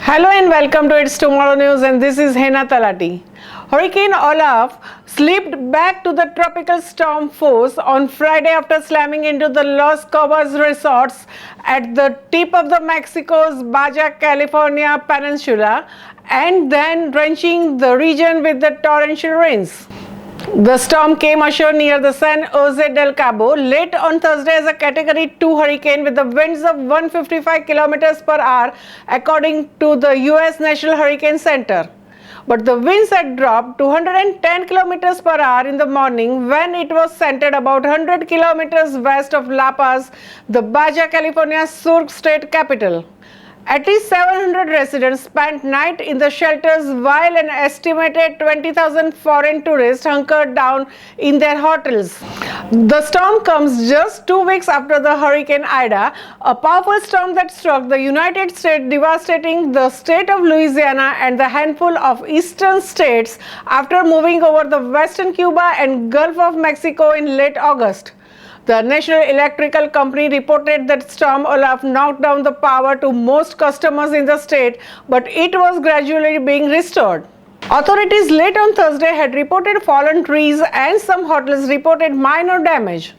Hello and welcome to It's Tomorrow News, and this is Hena Talati. Hurricane Olaf slipped back to the tropical storm force on Friday after slamming into the Los Cabos resorts at the tip of the Mexico's Baja California Peninsula and then drenching the region with the torrential rains. The storm came ashore near the San Jose del Cabo late on Thursday as a Category 2 hurricane with the winds of 155 kilometers per hour, according to the U.S. National Hurricane Center. But the winds had dropped to 110 kilometers per hour in the morning when it was centered about 100 kilometers west of La Paz, the Baja California Sur state capital. At least 700 residents spent night in the shelters while an estimated 20,000 foreign tourists hunkered down in their hotels. The storm comes just 2 weeks after the Hurricane Ida, a powerful storm that struck the United States, devastating the state of Louisiana and the handful of eastern states after moving over the western Cuba and Gulf of Mexico in late August. The National Electrical Company reported that Storm Olaf knocked down the power to most customers in the state, but it was gradually being restored. Authorities late on Thursday had reported fallen trees and some hotels reported minor damage.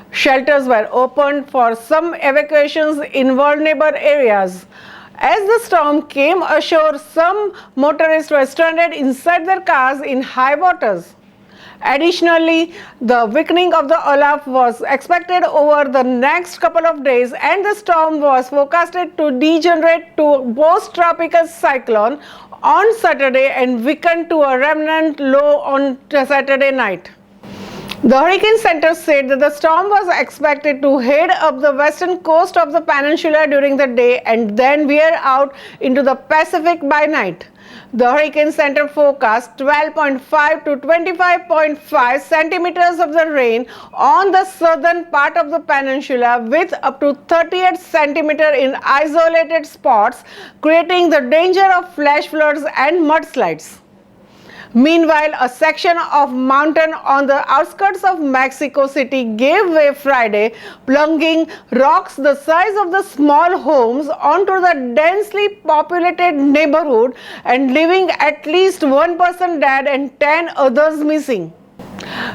Shelters were opened for some evacuations in vulnerable areas. As the storm came ashore, some motorists were stranded inside their cars in high waters. Additionally, the weakening of the Olaf was expected over the next couple of days, and the storm was forecasted to degenerate to a post-tropical cyclone on Saturday and weaken to a remnant low on Saturday night. The Hurricane Center said that the storm was expected to head up the western coast of the peninsula during the day and then veer out into the Pacific by night. The Hurricane Center forecast 12.5 to 25.5 centimeters of the rain on the southern part of the peninsula, with up to 38 centimeters in isolated spots, creating the danger of flash floods and mudslides. Meanwhile, a section of mountain on the outskirts of Mexico City gave way Friday, plunging rocks the size of the small homes onto the densely populated neighborhood and leaving at least one person dead and 10 others missing.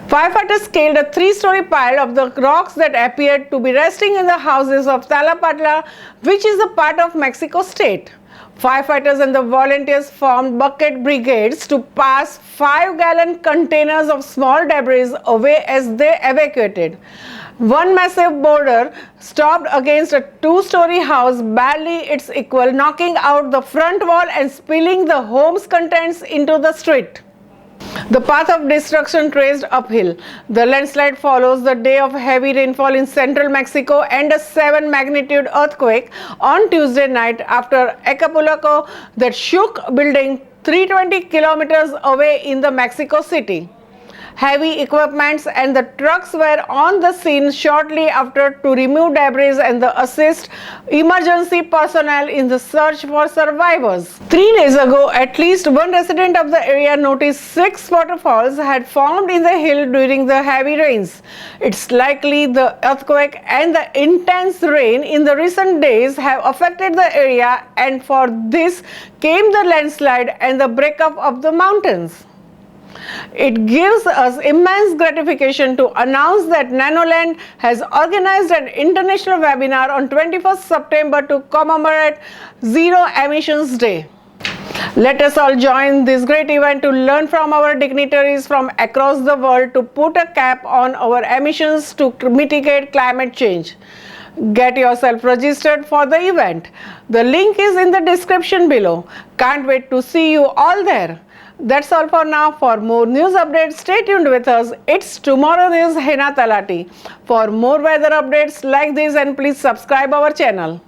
Firefighters scaled a 3-story pile of the rocks that appeared to be resting in the houses of Tlalnepantla, which is a part of Mexico State. Firefighters and the volunteers formed bucket brigades to pass 5-gallon containers of small debris away as they evacuated. One massive boulder stopped against a 2-story house, barely its equal, knocking out the front wall and spilling the home's contents into the street. The path of destruction traced uphill. The landslide follows the day of heavy rainfall in central Mexico and a 7-magnitude earthquake on Tuesday night after Acapulco that shook building 320 kilometers away in the Mexico City. Heavy equipments and the trucks were on the scene shortly after to remove debris and assist emergency personnel in the search for survivors. 3 days ago, at least one resident of the area noticed 6 waterfalls had formed in the hill during the heavy rains. It's likely the earthquake and the intense rain in the recent days have affected the area, and for this came the landslide and the breakup of the mountains. It gives us immense gratification to announce that Nanoland has organized an international webinar on 21st September to commemorate Zero Emissions Day. Let us all join this great event to learn from our dignitaries from across the world to put a cap on our emissions to mitigate climate change. Get yourself registered for the event. The link is in the description below. Can't wait to see you all there. That's all for now. For more news updates, stay tuned with us. It's Tomorrow News, Hena Talati. For more weather updates like this, and please subscribe our channel.